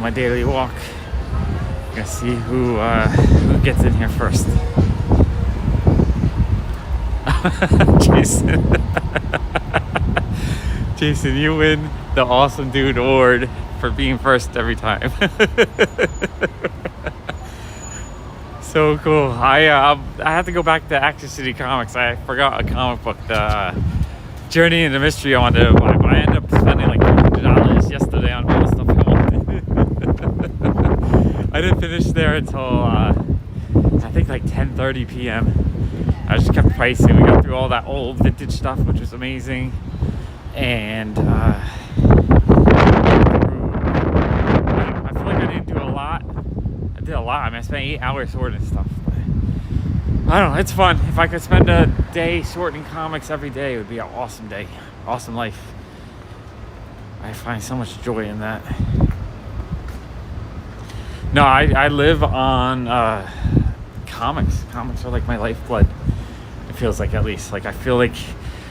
my daily walk. Gonna see who gets in here first. Jason, you win the Awesome Dude Award for being first every time. So cool. I have to go back to Action City Comics. I forgot a comic book, the Journey into Mystery I wanted to buy, but I ended up spending like $200 yesterday on all the stuff I wanted. I didn't finish there until I think like 10:30 p.m. I just kept pricing. We got through all that old vintage stuff, which was amazing. And I feel like I didn't do a lot. I did a lot. I mean, I spent 8 hours sorting stuff. But I don't know. It's fun. If I could spend a day sorting comics every day, it would be an awesome day. Awesome life. I find so much joy in that. No, I live on comics. Comics are like my lifeblood. It feels like, at least. Like, I feel like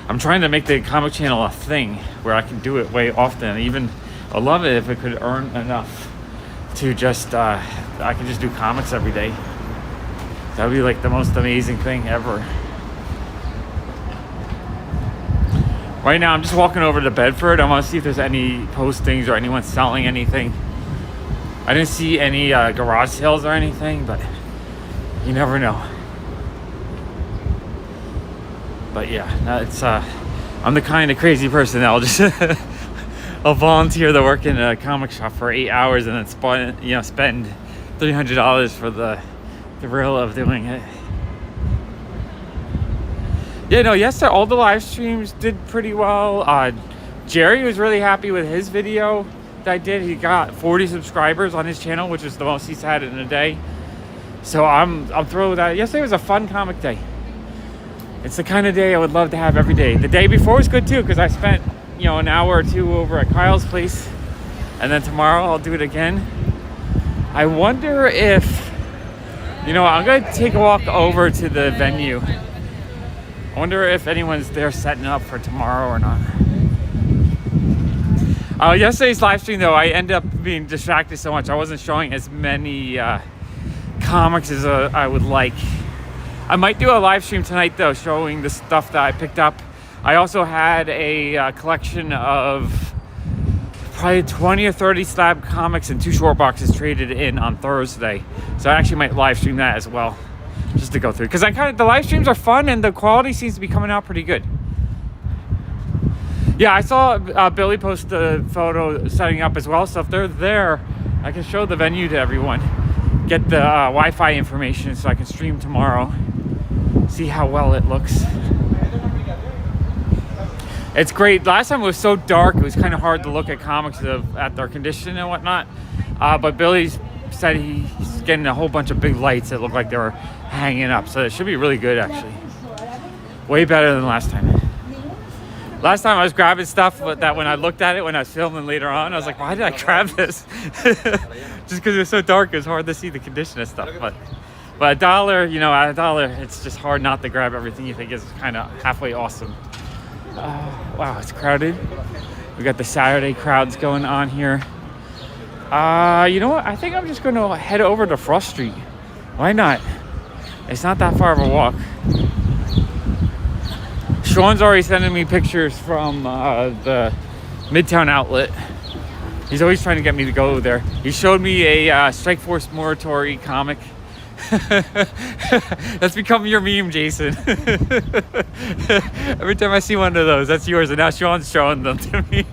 I'm trying to make the comic channel a thing where I can do it way often. Even I love it if it could earn enough to just I can just do comics every day. That would be like the most amazing thing ever. Right now I'm just walking over to Bedford. I want to see if there's any postings or anyone selling anything. I didn't see any garage sales or anything, but you never know. But yeah, it's I'm the kind of crazy person that'll just I'll volunteer to work in a comic shop for 8 hours and then spend $300 for the thrill of doing it. Yeah, no, yesterday all the live streams did pretty well. Jerry was really happy with his video that I did. He got 40 subscribers on his channel, which is the most he's had in a day. So I'm thrilled with that. Yesterday was a fun comic day. It's the kind of day I would love to have every day. The day before was good too, because I spent an hour or two over at Kyle's place, and then tomorrow I'll do it again. I wonder if I'm gonna take a walk over to the venue. I wonder if anyone's there setting up for tomorrow or not. Yesterday's live stream though, I ended up being distracted so much I wasn't showing as many comics as I would like. I might do a live stream tonight though, showing the stuff that I picked up. I also had a collection of probably 20 or 30 slab comics and 2 short boxes traded in on Thursday. So I actually might live stream that as well, just to go through. Because the live streams are fun and the quality seems to be coming out pretty good. Yeah, I saw Billy post the photo setting up as well. So if they're there, I can show the venue to everyone. Get the Wi-Fi information so I can stream tomorrow. See how well it looks. It's great. Last time it was so dark, it was kind of hard to look at comics at their condition and whatnot. But Billy said he's getting a whole bunch of big lights that look like they were hanging up. So it should be really good, actually. Way better than last time. Last time I was grabbing stuff that when I looked at it, when I was filming later on, I was like, why did I grab this? Just because it was so dark, it was hard to see the condition of stuff. But at $1, it's just hard not to grab everything you think is kind of halfway awesome. Wow, it's crowded. We got the Saturday crowds going on here. You know what? I think I'm just going to head over to Frost Street. Why not? It's not that far of a walk. Sean's already sending me pictures from the Midtown Outlet. He's always trying to get me to go there. He showed me a Strike Force Morituri comic. That's become your meme, Jason. Every time I see one of those, that's yours. And now Sean's showing them to me.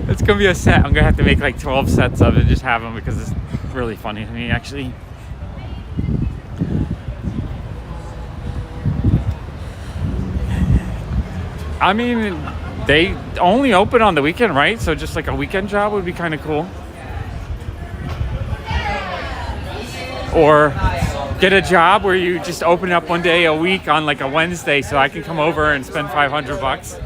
It's gonna be a set. I'm gonna have to make like 12 sets of it and just have them because it's really funny to me, actually. I mean, they only open on the weekend, right? So just like a weekend job would be kind of cool. Or get a job where you just open up one day a week on like a Wednesday so I can come over and spend $500.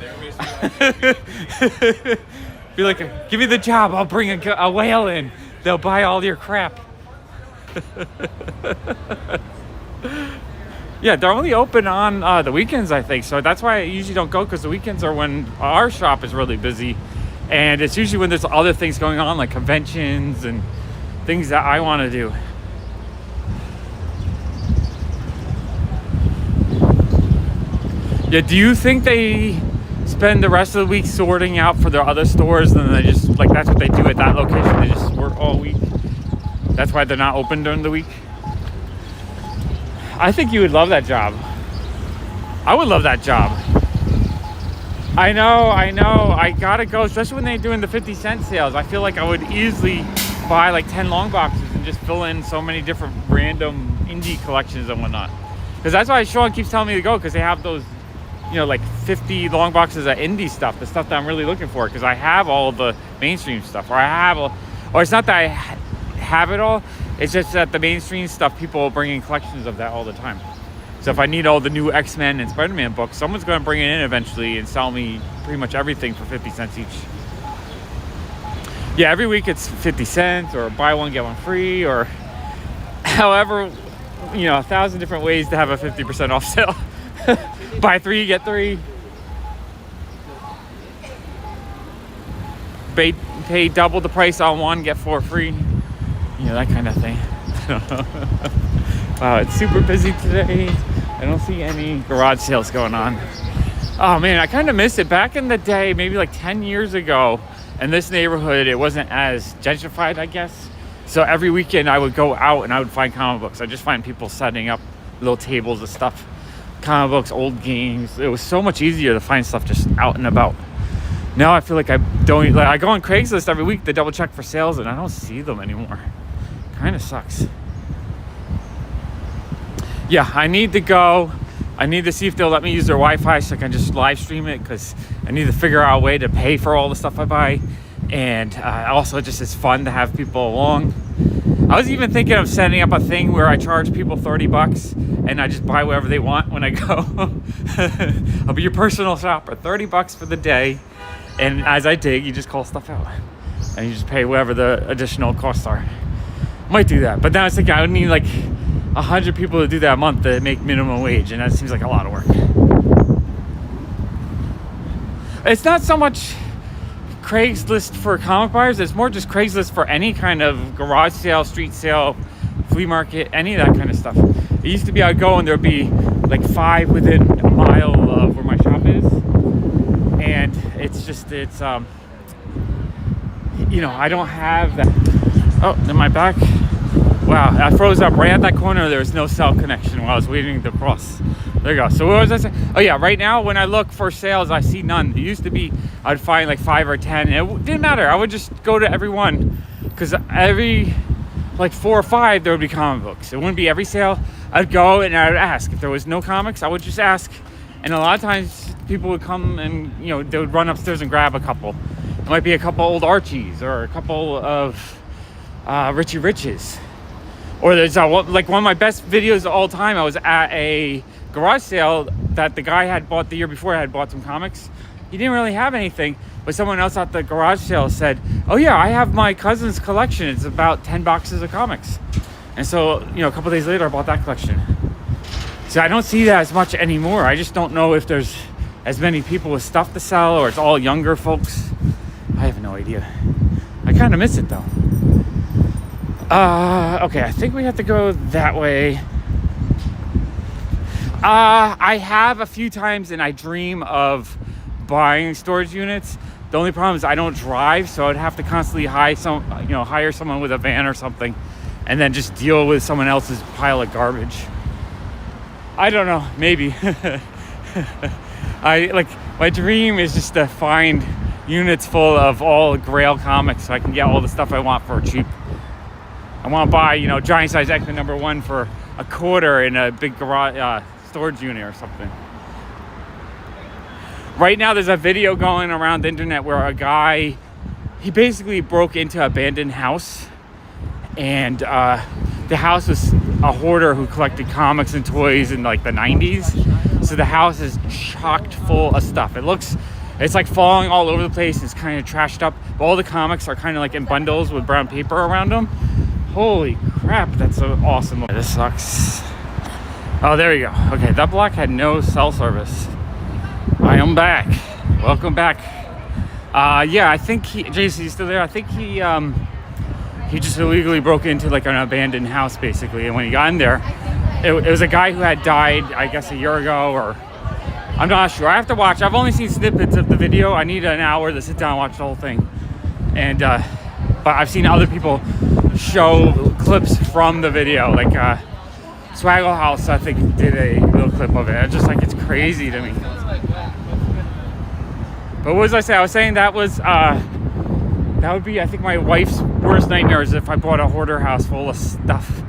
Be like, give me the job, I'll bring a whale in. They'll buy all your crap. Yeah, they're only open on the weekends, I think. So that's why I usually don't go, because the weekends are when our shop is really busy And it's usually when there's other things going on, like conventions and things that I want to do. Yeah, do you think they spend the rest of the week sorting out for their other stores, and then they just, like, that's what they do at that location? They just work all week? That's why they're not open during the week? I think you would love that job. I would love that job. I know. I gotta go, especially when they're doing the 50-cent sales. I feel like I would easily buy like 10 long boxes and just fill in so many different random indie collections and whatnot. Because that's why Sean keeps telling me to go, because they have those, you know, like 50 long boxes of indie stuff, the stuff that I'm really looking for, because I have all the mainstream stuff, or it's not that I have it all, it's just that the mainstream stuff, people are bringing collections of that all the time. So if I need all the new X-Men and Spider-Man books, someone's going to bring it in eventually and sell me pretty much everything for 50 cents each. Yeah, every week it's 50 cents or buy one, get one free, or however, you know, 1,000 different ways to have a 50% off sale. Buy 3, get 3. Pay double the price on 1, get 4 free. You know, that kind of thing. Wow, it's super busy today. I don't see any garage sales going on. Oh man, I kind of miss it. Back in the day, maybe like 10 years ago, in this neighborhood, it wasn't as gentrified, I guess. So every weekend I would go out and I would find comic books. I just find people setting up little tables of stuff, comic books, old games. It was so much easier to find stuff just out and about. Now I feel like I go on Craigslist every week to double check for sales, and I don't see them anymore. Kind of sucks. Yeah, I need to go. I need to see if they'll let me use their Wi-Fi so I can just live stream it, because I need to figure out a way to pay for all the stuff I buy. And also just it's fun to have people along. I was even thinking of setting up a thing where I charge people $30 and I just buy whatever they want when I go. I'll be your personal shopper. $30 for the day. And as I dig, you just call stuff out. And you just pay whatever the additional costs are. Might do that. But now I was thinking I would need like 100 people to do that a month to make minimum wage, and that seems like a lot of work. It's not so much Craigslist for comic buyers, it's more just Craigslist for any kind of garage sale, street sale, flea market, any of that kind of stuff. It used to be I'd go and there'd be like 5 within a mile of where my shop is, and it's you know, I don't have that. Oh, am I back? Wow, I froze up right at that corner. There was no cell connection while I was waiting to cross. There you go. So what was I saying? Oh yeah, right now when I look for sales, I see none. It used to be I'd find like 5 or 10, and it didn't matter. I would just go to every one, because every like 4 or 5 there would be comic books. It wouldn't be every sale. I'd go and I'd ask. If there was no comics, I would just ask, and a lot of times people would come and, you know, they would run upstairs and grab a couple. It might be a couple old Archies or a couple of Richie Riches. Or there's like one of my best videos of all time. I was at a garage sale that the guy had bought the year before. I had bought some comics. He didn't really have anything, but someone else at the garage sale said, "Oh yeah, I have my cousin's collection. It's about 10 boxes of comics." And so, you know, a couple days later, I bought that collection. So I don't see that as much anymore. I just don't know if there's as many people with stuff to sell, or it's all younger folks. I have no idea. I kind of miss it though. Okay, I think we have to go that way. I have a few times, and I dream of buying storage units. The only problem is I don't drive, so I'd have to constantly hire someone with a van or something, and then just deal with someone else's pile of garbage. I don't know, maybe. My dream is just to find units full of all Grail comics so I can get all the stuff I want for cheap. I want to buy, you know, giant size X-Men #1 for $25 in a big garage storage unit or something. Right now there's a video going around the internet where a guy, he basically broke into an abandoned house, and the house was a hoarder who collected comics and toys in like the 90s. So the house is chocked full of stuff. It's like falling all over the place. It's kind of trashed up, but all the comics are kind of like in bundles with brown paper around them. Holy crap, that's so awesome. This sucks. Oh, there we go. Okay, that block had no cell service. I am back. Welcome back. Yeah, I think JC's still there. I think he just illegally broke into like an abandoned house basically, and when he got in there, it was a guy who had died, I guess, a year ago, or I'm not sure. I have to watch. I've only seen snippets of the video. I need an hour to sit down and watch the whole thing, and but I've seen other people show clips from the video, like Swaggle House, I think, did a little clip of it. It's just like, it's crazy to me. But what was I saying? I was saying that would be, I think, my wife's worst nightmare is if I bought a hoarder house full of stuff,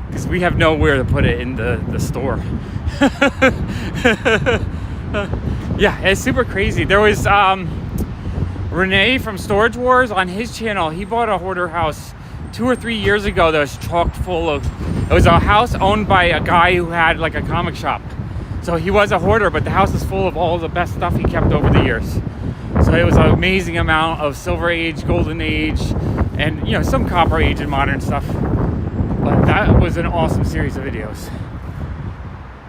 because we have nowhere to put it in the store. Yeah, it's super crazy. There was Renee from Storage Wars on his channel. He bought a hoarder house 2 or 3 years ago that was chocked full of, it was a house owned by a guy who had like a comic shop. So he was a hoarder, but the house is full of all the best stuff he kept over the years. So it was an amazing amount of Silver Age, Golden Age, and some Copper Age and modern stuff. But that was an awesome series of videos.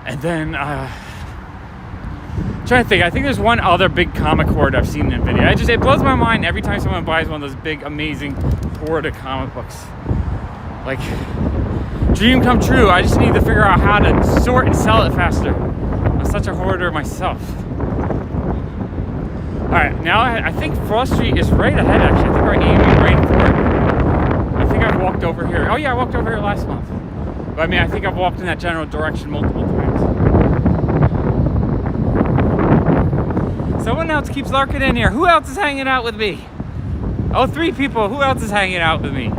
And then trying to think, I think there's one other big comic hoard I've seen in video. It blows my mind every time someone buys one of those big, amazing hoard of comic books. Like, dream come true. I just need to figure out how to sort and sell it faster. I'm such a hoarder myself. Alright, now I think Frost Street is right ahead, actually. I think we're aiming right for it. I think I've walked over here. Oh yeah, I walked over here last month. But I mean, I think I've walked in that general direction multiple times. Someone else keeps lurking in here. Who else is hanging out with me? Oh, 3 people. Who else is hanging out with me?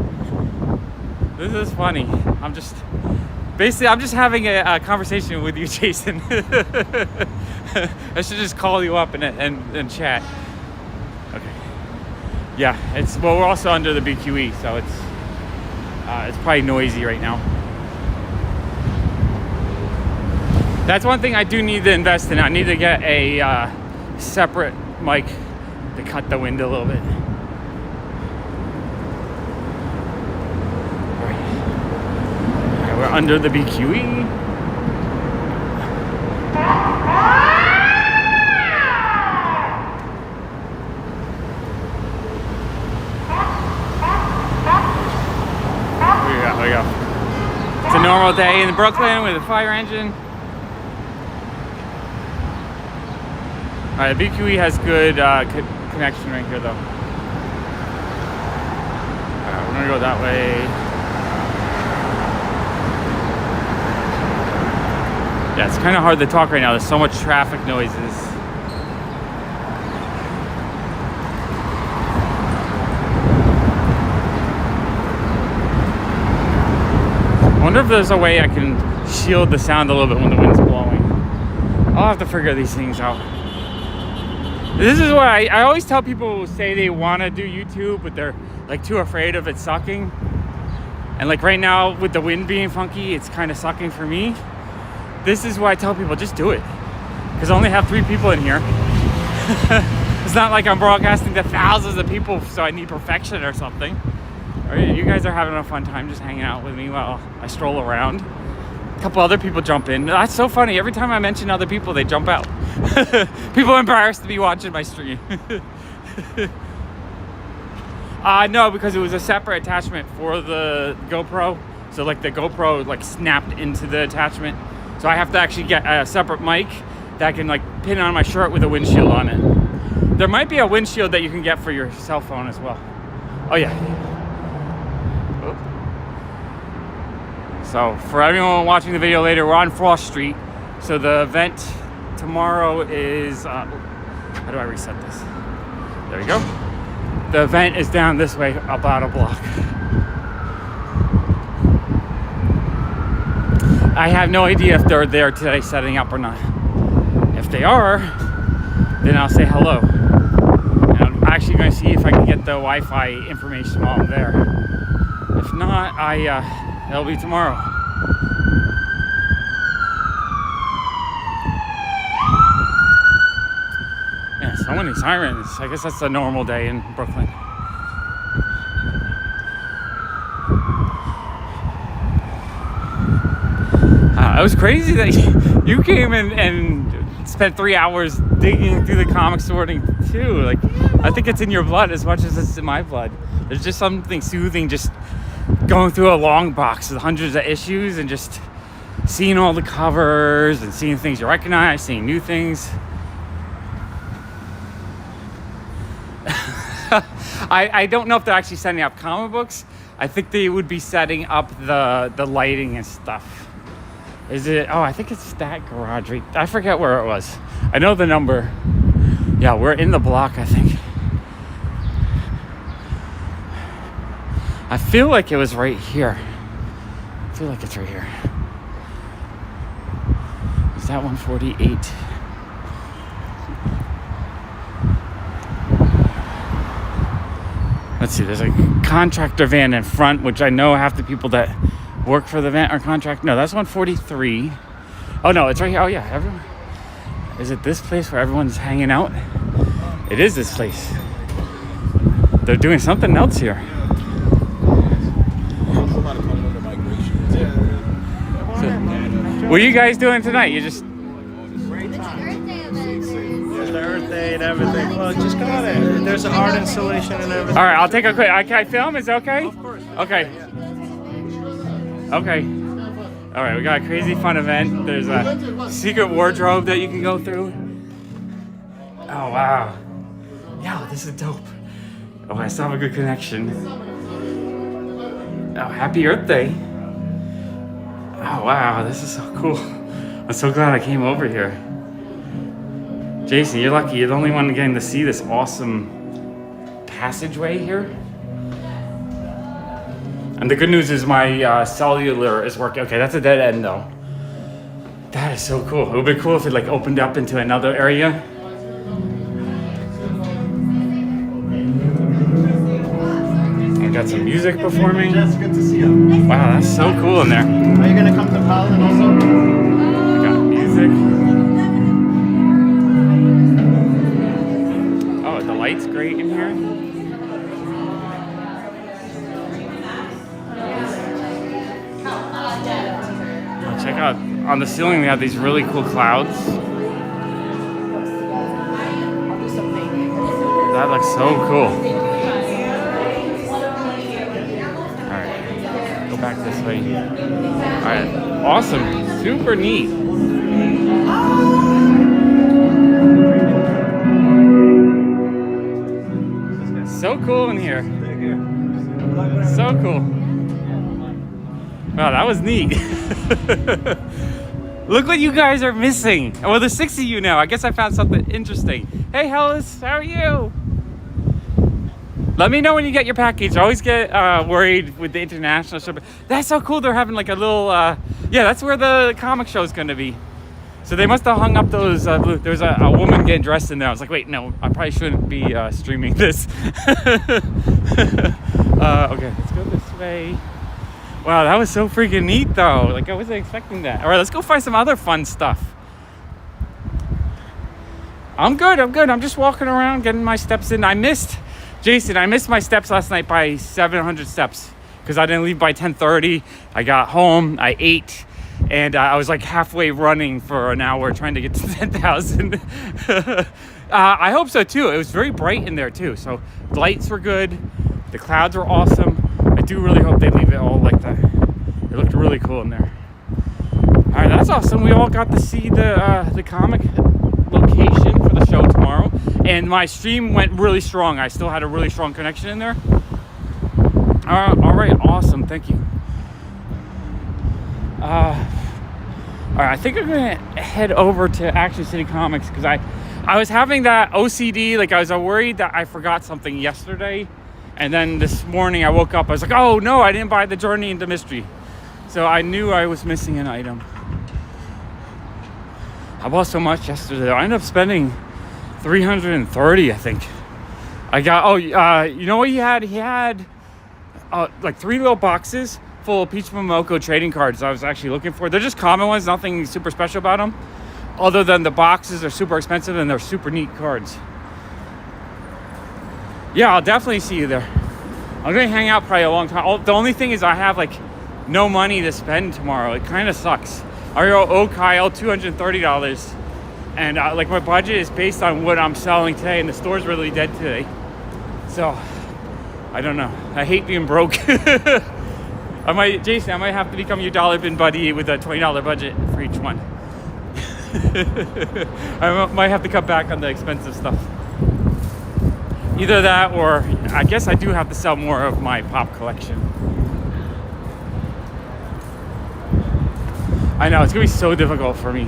This is funny. I'm just having a conversation with you, Jason. I should just call you up and chat. Okay. Yeah, well, we're also under the BQE, so it's probably noisy right now. That's one thing I do need to invest in. I need to get a separate mic to cut the wind a little bit. Alright, we're under the BQE. There we go. It's a normal day in Brooklyn with a fire engine. Alright, the BQE has good connection right here, though. Alright, we're gonna go that way. Yeah, it's kind of hard to talk right now. There's so much traffic noises. I wonder if there's a way I can shield the sound a little bit when the wind's blowing. I'll have to figure these things out. This is what I always tell people who say they want to do YouTube, but they're like too afraid of it sucking. And like right now with the wind being funky, it's kind of sucking for me. This is why I tell people, just do it. Because I only have 3 people in here. It's not like I'm broadcasting to thousands of people, so I need perfection or something. All right, you guys are having a fun time just hanging out with me while I stroll around. A couple other people jump in. That's so funny. Every time I mention other people, they jump out. People are embarrassed to be watching my stream. No, because it was a separate attachment for the GoPro. So like the GoPro like snapped into the attachment. So I have to actually get a separate mic that I can like pin on my shirt with a windshield on it. There might be a windshield that you can get for your cell phone as well. Oh yeah. So for everyone watching the video later, we're on Frost Street. So the event tomorrow is, how do I reset this? There we go. The event is down this way, about a block. I have no idea if they're there today setting up or not. If they are, then I'll say hello. And I'm actually going to see if I can get the Wi-Fi information while I'm there. If not, it'll be tomorrow. Yeah, so many sirens. I guess that's a normal day in Brooklyn. It was crazy that you came in and spent 3 hours digging through the comic sorting too. Like, I think it's in your blood as much as it's in my blood. There's just something soothing just going through a long box with hundreds of issues and just seeing all the covers and seeing things you recognize, seeing new things. I don't know if they're actually setting up comic books. I think they would be setting up the lighting and stuff. Is it? Oh, I think it's that garage. I forget where it was. I know the number. Yeah, we're in the block, I think. I feel like it was right here. I feel like it's right here. Is that 148? Let's see, there's a contractor van in front, which I know half the people that work for the van are contract. No, that's 143. Oh no, it's right here. Oh yeah, everyone. Is it this place where everyone's hanging out? It is this place. They're doing something else here. So, what are you guys doing tonight? You just... Earth Day and everything. Well, just come on in. There's an art installation and everything. All right, I'll take a quick... Can I film? Is it okay? Of course. Okay. Okay. All right, we got a crazy fun event. There's a secret wardrobe that you can go through. Oh, wow. Yeah, this is dope. Oh, I still have a good connection. Oh, happy Earth Day. Oh, wow, this is so cool. I'm so glad I came over here. Jason, you're lucky. You're the only one getting to see this awesome passageway here. And the good news is my cellular is working. Okay, that's a dead end though. That is so cool. It would be cool if it like opened up into another area. I got some music performing. That's good to see you. Wow, that's so cool in there. Are you gonna come to Paladin also? I got music. Oh, the light's great in here. Oh, check out on the ceiling. They have these really cool clouds. That looks so cool. All right, go back this way. All right, awesome, super neat. So cool in here. So cool. Wow, that was neat. Look what you guys are missing. Well, there's 6 of you now. I guess I found something interesting. Hey, Hellas, how are you? Let me know when you get your package. I always get worried with the international show. That's so cool. They're having like a little, yeah, that's where the comic show is going to be. So they must have hung up those, there's a woman getting dressed in there. I was like, wait, no, I probably shouldn't be streaming this. Okay, let's go this way. Wow, that was so freaking neat though. Like I wasn't expecting that. All right, let's go find some other fun stuff. I'm good. I'm just walking around, getting my steps in. I missed my steps last night by 700 steps because I didn't leave by 10:30. I got home, I ate, and I was like halfway running for an hour trying to get to 10,000. I hope so too. It was very bright in there too. So the lights were good. The clouds were awesome. I do really hope they leave it all like that. It looked really cool in there. All right, that's awesome. We all got to see the comic location for the show tomorrow, and my stream went really strong. I still had a really strong connection in there. All right, awesome. Thank you. All right, I think I'm gonna head over to Action City Comics because I was having that OCD. Like I was worried that I forgot something yesterday. And then this morning I woke up, I was like, oh no, I didn't buy the Journey into Mystery. So I knew I was missing an item. I bought so much yesterday. I ended up spending $330, I think. I got, you know what he had? He had like 3 little boxes full of Peach Momoko trading cards I was actually looking for. They're just common ones, nothing super special about them. Other than the boxes are super expensive and they're super neat cards. Yeah, I'll definitely see you there. I'm gonna hang out probably a long time. The only thing is I have like no money to spend tomorrow. It kind of suks. I owe Kyle $230 And like my budget is based on what I'm selling today, and the store's really dead today. So I don't know. I hate being broke. Jason, I might have to become your dollar bin buddy with a $20 budget for each one. I might have to cut back on the expensive stuff. Either that, or I guess I do have to sell more of my pop collection. I know, it's gonna be so difficult for me.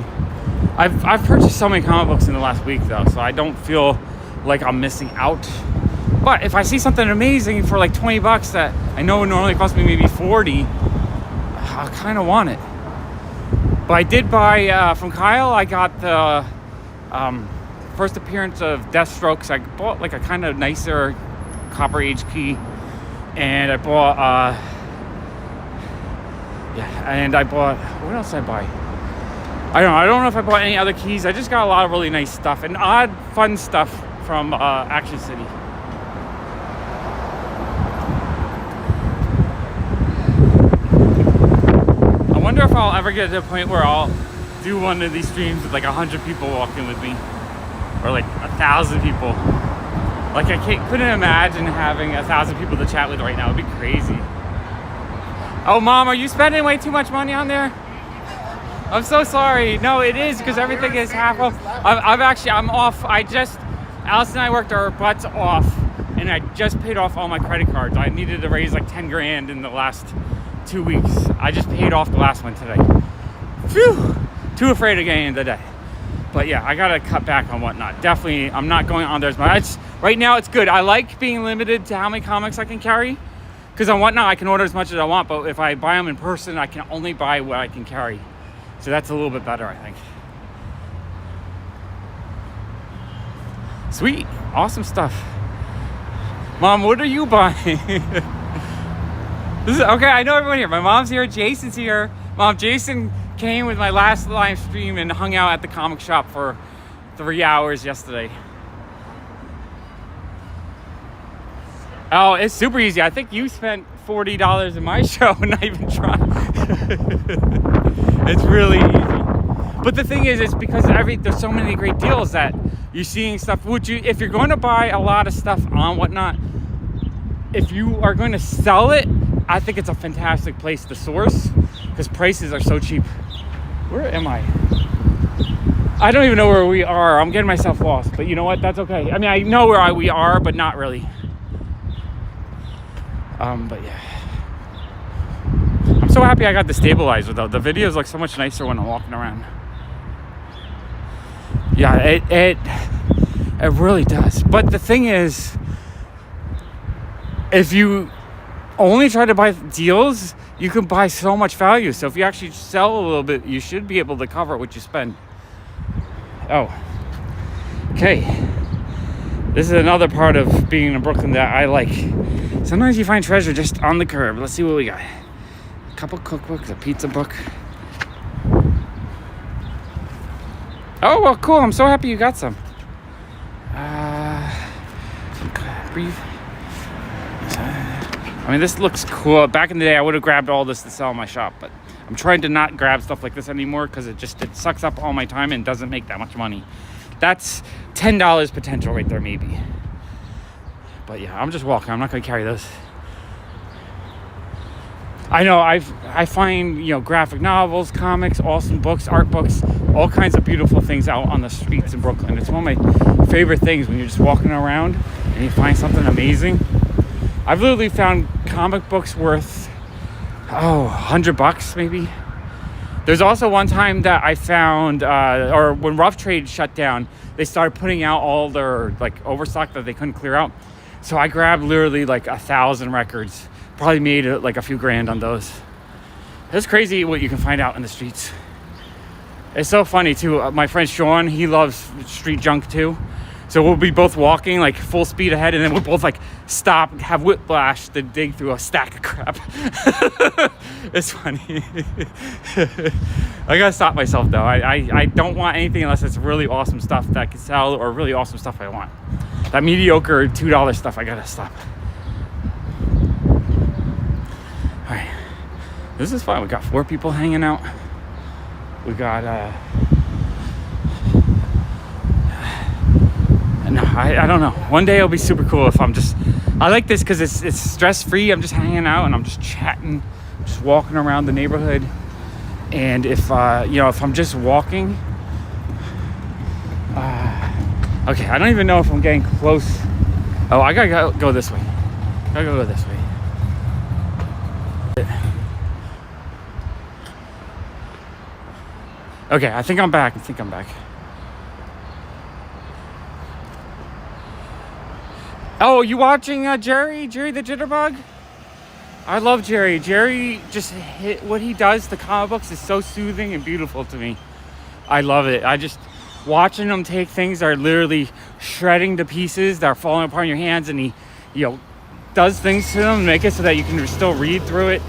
I've purchased so many comic books in the last week though, so I don't feel like I'm missing out. But if I see something amazing for like 20 bucks that I know would normally cost me maybe 40, I kind of want it. But I did buy, from Kyle, I got the first appearance of Deathstroke. So I bought like a kind of nicer Copper Age key. And I bought, what else did I buy? I don't know if I bought any other keys. I just got a lot of really nice stuff and odd, fun stuff from Action City. I wonder if I'll ever get to a point where I'll do one of these streams with like 100 people walking with me, or like 1,000 people. Like I couldn't imagine having 1,000 people to chat with right now. It'd be crazy. Oh, Mom, are you spending way too much money on there? I'm so sorry. No, it is because everything is half off. I'm off. Alice and I worked our butts off, and I just paid off all my credit cards. I needed to raise like 10 grand in the last 2 weeks. I just paid off the last one today. Phew! Too afraid of getting into the day. But yeah, I gotta cut back on whatnot. Definitely, I'm not going on there as much. Right now, it's good. I like being limited to how many comics I can carry. Because on whatnot, I can order as much as I want, but if I buy them in person, I can only buy what I can carry. So that's a little bit better, I think. Sweet, awesome stuff. Mom, what are you buying? Okay, I know everyone here. My mom's here, Jason's here. Mom, Jason came with my last live stream and hung out at the comic shop for 3 hours yesterday. Oh, it's super easy. I think you spent $40 in my show and not even trying. It's really easy. But the thing is, it's because there's so many great deals that you're seeing stuff. If you're going to buy a lot of stuff on whatnot, if you are going to sell it, I think it's a fantastic place to source because prices are so cheap. Where am I? I don't even know where we are. I'm getting myself lost, but you know what? That's okay. I mean, I know where we are, but not really. But yeah. I'm so happy I got the stabilizer though. The videos look so much nicer when I'm walking around. Yeah, it really does. But the thing is, if you only try to buy deals, you can buy so much value. So if you actually sell a little bit, you should be able to cover what you spend. Oh, okay. This is another part of being in Brooklyn that I like. Sometimes you find treasure just on the curb. Let's see what we got. A couple cookbooks, a pizza book. Oh, well, cool. I'm so happy you got some. Brief. I mean, this looks cool. Back in the day, I would have grabbed all this to sell in my shop, but I'm trying to not grab stuff like this anymore because it sucks up all my time and doesn't make that much money. That's $10 potential right there, maybe. But yeah, I'm just walking. I'm not going to carry this. I know I find, graphic novels, comics, awesome books, art books, all kinds of beautiful things out on the streets in Brooklyn. It's one of my favorite things when you're just walking around and you find something amazing. I've literally found comic books worth, $100 maybe. There's also one time that I found, or when Rough Trade shut down, they started putting out all their overstock that they couldn't clear out. So I grabbed literally 1,000 records. Probably made a few grand on those. It's crazy what you can find out in the streets. It's so funny too. My friend Sean, he loves street junk too. So we'll be both walking full speed ahead, and then we'll both stop, have whiplash to dig through a stack of crap. It's funny. I gotta stop myself though. I don't want anything unless it's really awesome stuff that I can sell, or really awesome stuff I want. That mediocre $2 stuff, I gotta stop. All right, this is fun. We got 4 people hanging out. We got no, I don't know. One day it'll be super cool if I'm just. I like this because it's stress free. I'm just hanging out and I'm just chatting, just walking around the neighborhood. And if if I'm just walking, okay, I don't even know if I'm getting close. Oh, I gotta go this way. Gotta go this way. Okay, I think I'm back. Oh, you watching Jerry the Jitterbug? I love Jerry. Jerry just what he does to comic books is so soothing and beautiful to me. I love it. I just watching him take things that are literally shredding to pieces that are falling apart in your hands, and he, does things to them, make it so that you can still read through it.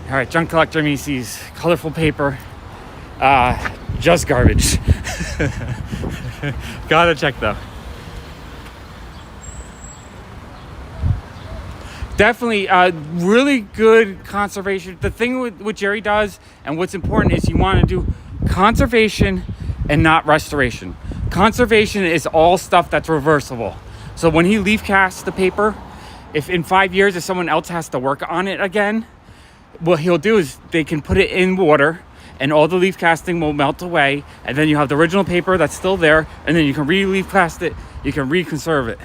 All right, Junk Collector Macy's, colorful paper, just garbage. Gotta check though. Definitely really good conservation. The thing with what Jerry does and what's important is you want to do conservation and not restoration. Conservation is all stuff that's reversible. So when he leaf casts the paper, if in 5 years if someone else has to work on it again, what he'll do is they can put it in water and all the leaf casting will melt away, and then you have the original paper that's still there, and then you can re-leaf cast it, you can reconserve it.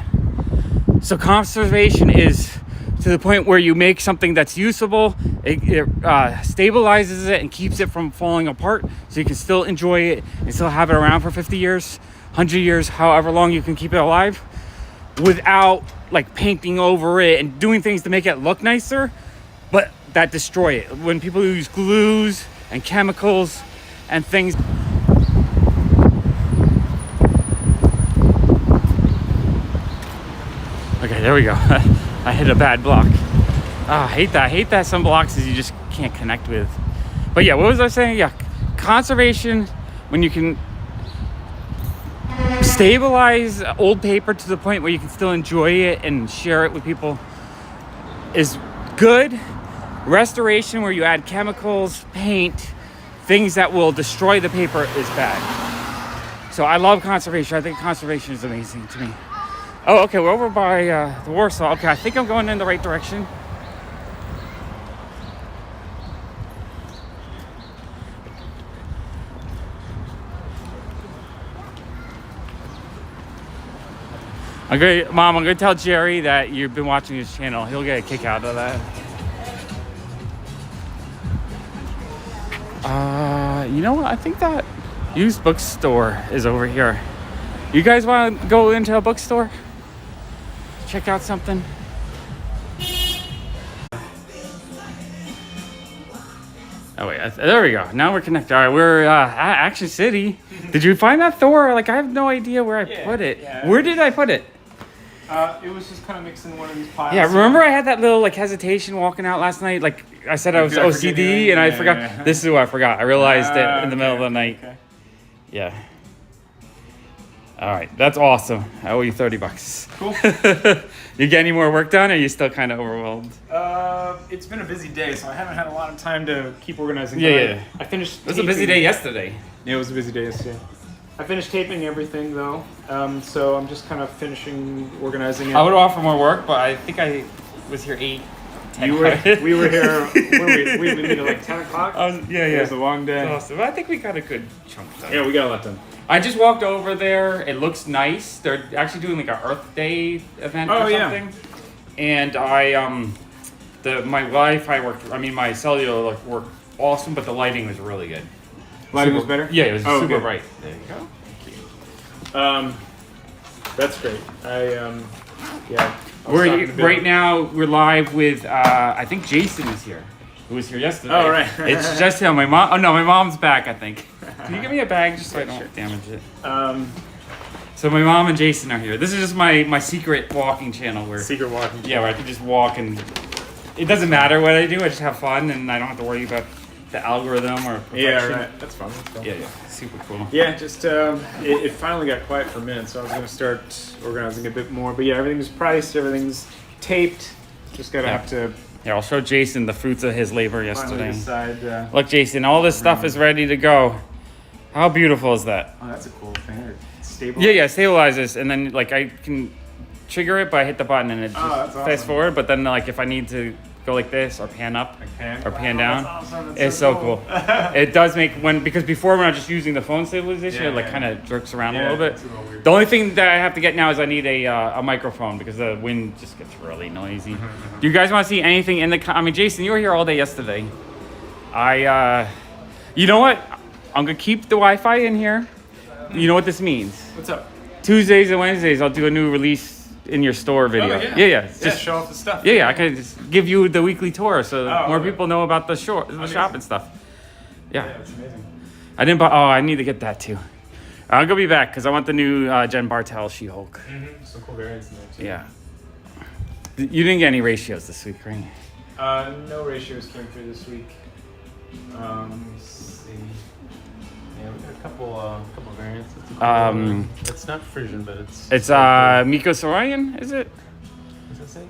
So conservation is to the point where you make something that's usable, it stabilizes it and keeps it from falling apart, so you can still enjoy it and still have it around for 50 years, 100 years, however long you can keep it alive, without like painting over it and doing things to make it look nicer, but that destroy it. When people use glues and chemicals and things. Okay, there we go. I hit a bad block. I hate that some blocks you just can't connect with. But yeah, what was I saying? Yeah, conservation, when you can stabilize old paper to the point where you can still enjoy it and share it with people, is good. Restoration, where you add chemicals, paint, things that will destroy the paper, is bad. So I love conservation. I think conservation is amazing to me. Oh, okay, we're over by the Warsaw. Okay, I think I'm going in the right direction. Mom, I'm gonna tell Jerry that you've been watching his channel. He'll get a kick out of that. You know what? I think that used bookstore is over here. You guys want to go into a bookstore? Check out something? Oh wait, there we go. Now we're connected. All right, we're at Action City. Did you find that Thor? Like, I have no idea where I put it. Yeah. Where did I put it? It was just kind of mixed in one of these piles. Yeah, remember I had that little like hesitation walking out last night? Like I said I was OCD and I forgot. Yeah. This is what I forgot. I realized it in the middle of the night. Okay. Yeah. All right, that's awesome. I owe you $30. Cool. You get any more work done, or are you still kind of overwhelmed? It's been a busy day, so I haven't had a lot of time to keep organizing. Yeah. I finished. It was a busy day yesterday. Yeah, it was a busy day yesterday. I finished taping everything though, so I'm just kind of finishing organizing it. I would offer more work, but I think I was here 8. 10. We were here. We meet at like 10 o'clock. Yeah. It was a long day. Awesome. I think we got a good chunk done. Yeah, we got a lot done. I just walked over there. It looks nice. They're actually doing like an Earth Day event or something. And my Wi-Fi worked. I mean, my cellular worked awesome, but the lighting was really good. Lighting was better? Yeah, it was super good. bright. There you go. That's great. Right now we're live with I think Jason is here, who was here yesterday. Oh, right. It's just him. My mom's back, I think. Can you give me a bag just so I don't damage it? So my mom and Jason are here. This is just my secret walking channel where Secret walking. where I can just walk and it doesn't matter what I do. I just have fun and I don't have to worry about the algorithm or perfection. Yeah, right. That's fun. Yeah, super cool. Yeah, just it finally got quiet for a minute, so I was gonna start organizing a bit more. But yeah, everything's priced, everything's taped. Just gotta have to Here, I'll show Jason the fruits of his labor finally yesterday. decide. Look, Jason, all this stuff is ready to go. How beautiful is that? Oh, that's a cool thing. It's stabilize? Yeah, stabilizes, and then like I can trigger it, but I hit the button and it just that's fast awesome. forward. But then like if I need to go like this or pan up or pan down, That's awesome. That's it's so cool. It does make because before when I was just using the phone stabilization, it like kind of jerks around a little bit. It's a little weird. The only thing that I have to get now is I need a microphone because the wind just gets really noisy. Do you guys want to see anything in the? I mean, Jason, you were here all day yesterday. You know what? I'm gonna keep the Wi-Fi in here. You know what this means? What's up? Tuesdays and Wednesdays, I'll do a new release in your store video. Oh, Yeah. Just Just show off the stuff. I can just give you the weekly tour so more okay. people know about the shop and stuff. Yeah, that's amazing. I didn't buy. Oh, I need to get that too. I'm gonna be back because I want the new Jen Bartel She-Hulk. Some cool variants in there too. Yeah. You didn't get any ratios this week, right? No ratios came through this week. Let me see. Yeah, we got a couple variants. It's not Frisian, but It's Miko Sorian, is it? Does that say?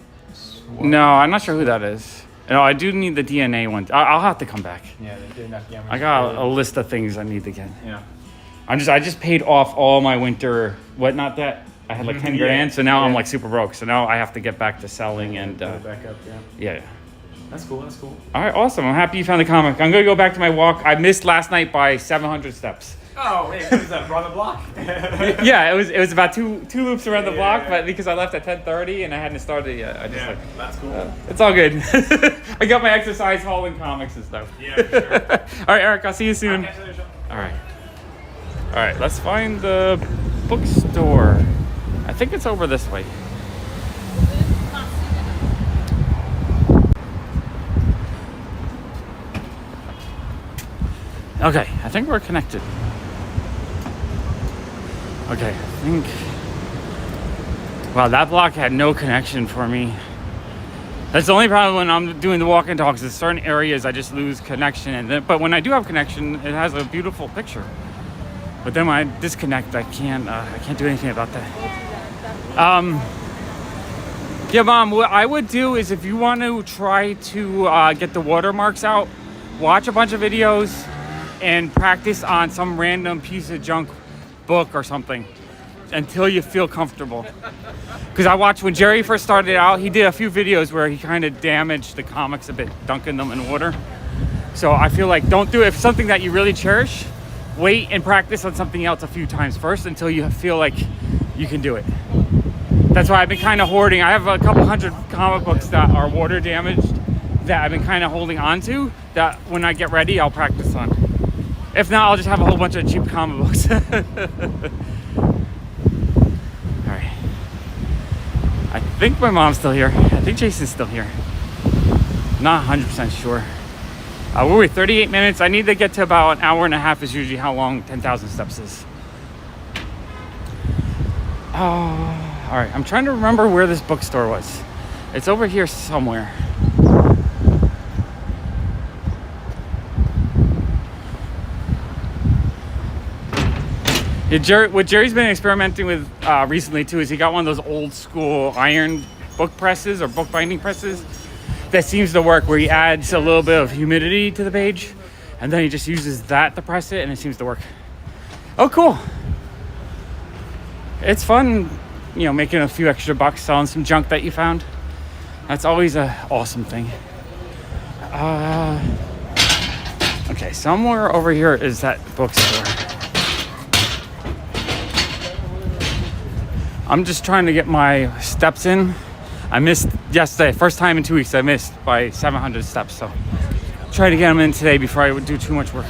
No, I'm not sure who that is. No, I do need the DNA one. I'll have to come back. Yeah, they're not. Yeah, I got a list of things I need to get. Yeah. I just paid off all my winter whatnot that I had like 10 grand, so now I'm like super broke. So now I have to get back to selling and Put it back up. yeah. That's cool. That's cool. All right, awesome. I'm happy you found the comic. I'm gonna go back to my walk. I missed last night by 700 steps. Oh, wait, what is that? Around the block? Yeah, it was about two loops around the block, but because I left at 10:30 and I hadn't started yet, I just that's cool. it's all good. I got my exercise hauling comics and stuff. Yeah, for sure. All right, Eric, I'll see you soon. Okay, so All right, let's find the bookstore. I think it's over this way. Okay, I think we're connected. Okay, I think... Wow, that block had no connection for me. That's the only problem when I'm doing the walk and talks. In certain areas, I just lose connection. But when I do have connection, it has a beautiful picture. But then when I disconnect, I can't do anything about that. Yeah, Mom, what I would do is if you want to try to get the watermarks out, watch a bunch of videos and practice on some random piece of junk book or something until you feel comfortable. Because I watched when Jerry first started out, he did a few videos where he kind of damaged the comics a bit, dunking them in water. So I feel like don't do it. If it's something that you really cherish, wait and practice on something else a few times first until you feel like you can do it. That's why I've been kind of hoarding. I have a couple hundred comic books that are water damaged that I've been kind of holding on to that when I get ready, I'll practice on. If not, I'll just have a whole bunch of cheap comic books. All right. I think my mom's still here. I think Jason's still here. Not 100% sure. We're at 38 minutes. I need to get to about an hour and a half is usually how long 10,000 steps is. All right, I'm trying to remember where this bookstore was. It's over here somewhere. Yeah, what Jerry's been experimenting with recently too is he got one of those old school iron book presses or book binding presses that seems to work, where he adds a little bit of humidity to the page and then he just uses that to press it and it seems to work. Oh, cool. It's fun, you know, making a few extra bucks selling some junk that you found. That's always an awesome thing. Okay, somewhere over here is that bookstore. I'm just trying to get my steps in. I missed yesterday, first time in 2 weeks I missed by 700 steps, so try to get them in today before I would do too much work.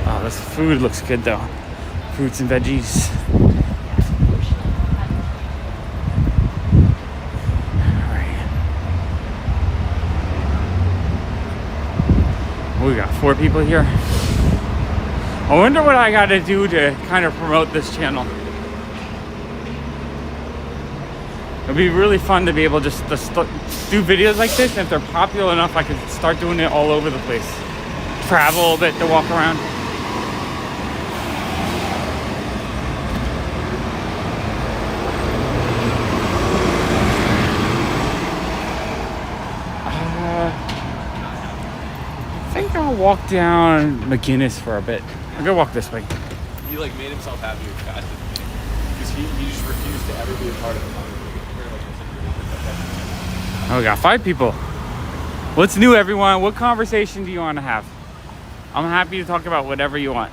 Oh, this food looks good though. Fruits and veggies. We got 4 people here. I wonder what I gotta do to kind of promote this channel. It'd be really fun to be able just to do videos like this, and if they're popular enough, I could start doing it all over the place. Travel a bit to walk around. I think I'm walk down McGinnis for a bit. I'm gonna walk this way. He like made himself happy with that because he just refused to ever be a part of the congregation. Oh, we got 5 people. What's new, everyone? What conversation do you want to have? I'm happy to talk about whatever you want.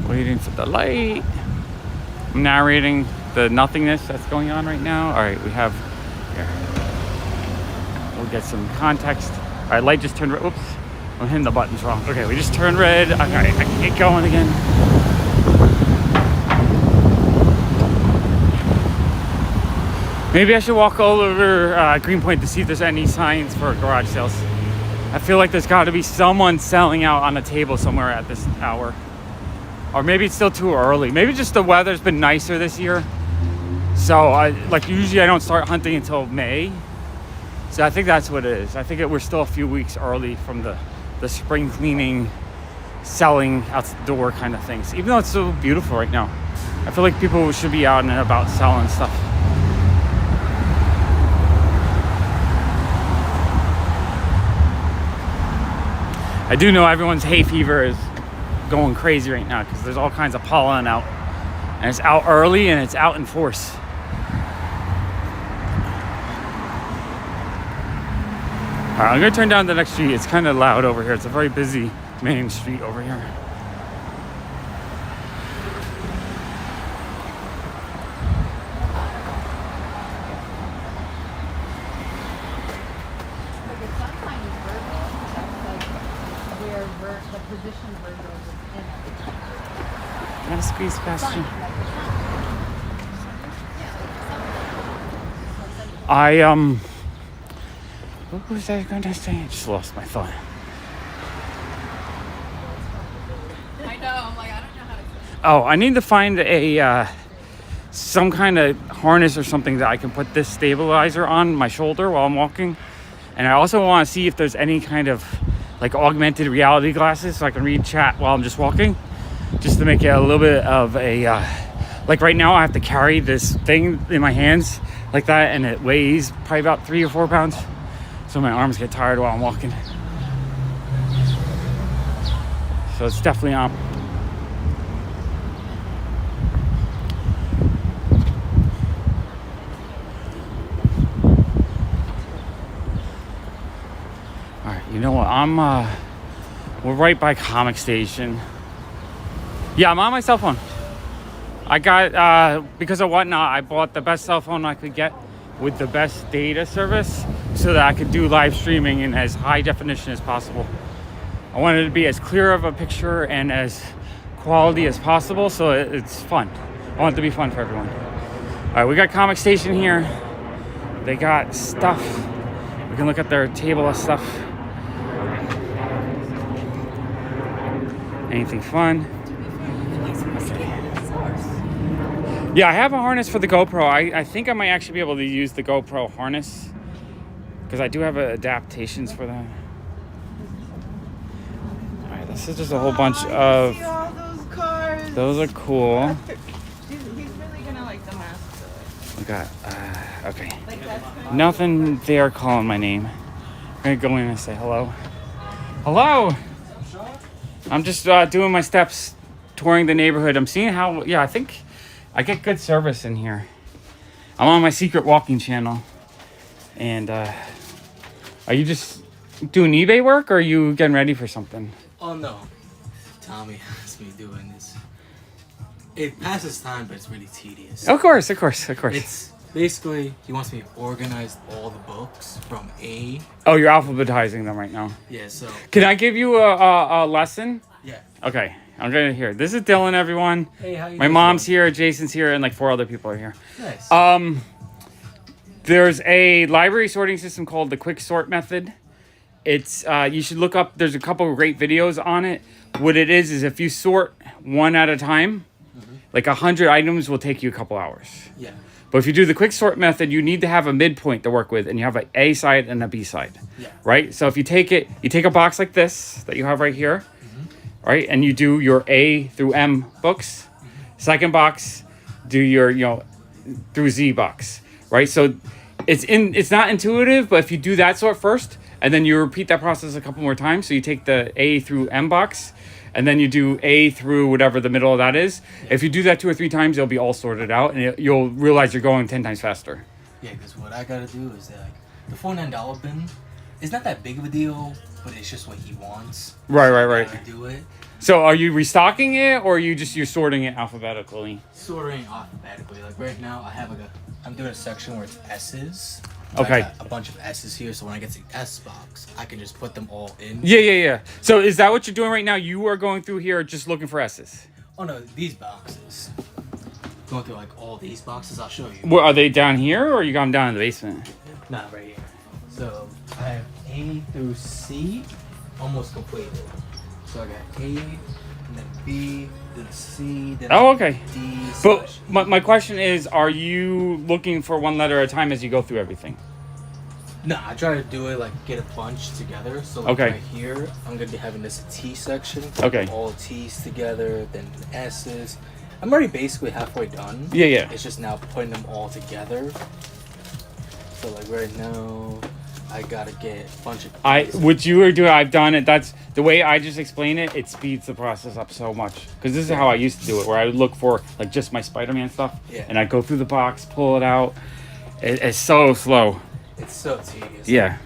Waiting for the light. I'm narrating the nothingness that's going on right now. All right, we have here. We'll get some context. All right, light just turned red. Oops, I'm hitting the buttons wrong. Okay, we just turned red. All right, I can get going again. Maybe I should walk all over Greenpoint to see if there's any signs for garage sales. I feel like there's got to be someone selling out on a table somewhere at this hour. Or maybe it's still too early. Maybe just the weather's been nicer this year. So usually I don't start hunting until May. So I think that's what it is. I think we're still a few weeks early from the spring cleaning, selling out the door kind of things. Even though it's so beautiful right now. I feel like people should be out and about selling stuff. I do know everyone's hay fever is going crazy right now because there's all kinds of pollen out, and it's out early and it's out in force. All right, I'm gonna turn down the next street. It's kind of loud over here. It's a very busy main street over here. Gotta squeeze past you. What was I going to say? I just lost my thought. I know. I'm like, I don't know how to. Oh, I need to find a some kind of harness or something that I can put this stabilizer on my shoulder while I'm walking. And I also want to see if there's any kind of like augmented reality glasses so I can read chat while I'm just walking, just to make it a little bit of a like right now I have to carry this thing in my hands like that, and it weighs probably about 3 or 4 pounds, so my arms get tired while I'm walking. So it's definitely on. You know what? We're right by Comic Station. Yeah, I'm on my cell phone. I got, because of Whatnot, I bought the best cell phone I could get with the best data service so that I could do live streaming in as high definition as possible. I wanted it to be as clear of a picture and as quality as possible, so it's fun. I want it to be fun for everyone. All right, we got Comic Station here. They got stuff. We can look at their table of stuff. Anything fun? Yeah, I have a harness for the GoPro. I think I might actually be able to use the GoPro harness because I do have adaptations for that. All right, this is just a whole bunch of. See all those cars. Those are cool. He's really gonna like the mask. We got. Okay. Like that's Nothing there calling my name. I'm gonna go in and say hello. Hello. I'm just doing my steps, touring the neighborhood. I'm seeing how, I think I get good service in here. I'm on my secret walking channel. And are you just doing eBay work or are you getting ready for something? Oh no, Tommy has me doing this. It passes time, but it's really tedious. Of course. It's basically, he wants me to organize all the books from A. Oh, you're alphabetizing them right now. Yeah, so. Can I give you a lesson? Yeah. Okay, I'm gonna hear. This is Dylan, everyone. Hey, how you My doing? mom's here, Jason's here, and like 4 other people are here. Nice. There's a library sorting system called the Quick Sort Method. It's you should look up. There's a couple of great videos on it. What it is if you sort one at a time, like 100 items will take you a couple hours. Yeah. But if you do the quick sort method, you need to have a midpoint to work with, and you have an A side and a B side. Yeah. Right? So if you take a box like this that you have right here, right? And you do your A through M books. Second box, do your, through Z box, right? So it's not intuitive, but if you do that sort first, and then you repeat that process a couple more times, so you take the A through M box, and then you do A through whatever the middle of that is. If you do that 2 or 3 times, it'll be all sorted out, and you'll realize you're going 10 times faster. Yeah, because what I gotta do is that like, the $49 bin is not that big of a deal, but it's just what he wants. Right, So right, I right. gotta do it. So are you restocking it, or are you're sorting it alphabetically? Sorting alphabetically. Like right now, I'm doing a section where it's S's. Okay. I got a bunch of S's here, so when I get to the S box, I can just put them all in. Yeah. So is that what you're doing right now? You are going through here just looking for S's. Oh no, these boxes. Going through like all these boxes, I'll show you. What, are they down here, or you got them down in the basement? Nah, right here. So I have A through C almost completed. So I got A, and then B, then C, then Oh, okay. D. But slash my question is, are you looking for one letter at a time as you go through everything? No, I try to do it like get a bunch together. So like Okay. right here, I'm gonna be having this T section. Okay. All T's together, then S's. I'm already basically halfway done. Yeah. It's just now putting them all together. So like right now, I gotta get a bunch of. What you are doing, I've done it. That's the way I just explain it. It speeds the process up so much. Because this is how I used to do it, where I would look for like just my Spider-Man stuff, Yeah. and I go through the box, pull it out. It's so slow. It's so tedious. Yeah.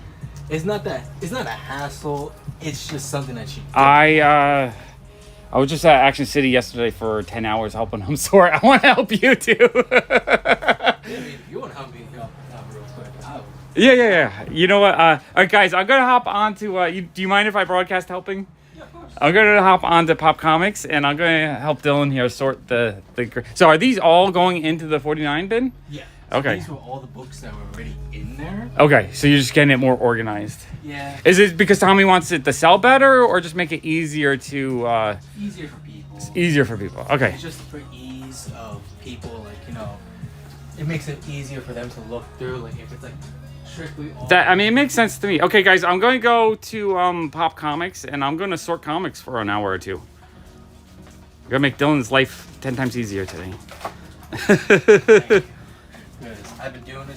It's not a hassle. It's just something that you. I was just at Action City yesterday for 10 hours helping them sort. I want to help you too. Yeah, I mean, if you want to help me out real quick, I will. Yeah. You know what? All right, guys, I'm gonna hop on to. Do you mind if I broadcast helping? Yeah, of course. I'm gonna hop on to Pop Comics, and I'm gonna help Dylan here sort the. So are these all going into the 49 bin? Yeah. Okay. These were all the books that were already in there. Okay, so you're just getting it more organized. Yeah. Is it because Tommy wants it to sell better, or just make it easier to? Easier for people. Easier for people. Okay. It's just for ease of people, like it makes it easier for them to look through. Like if it's like strictly all. It makes sense to me. Okay, guys, I'm going to go to Pop Comics, and I'm going to sort comics for an hour or two. I'm going to make Dylan's life 10 times easier today. Because I've been doing this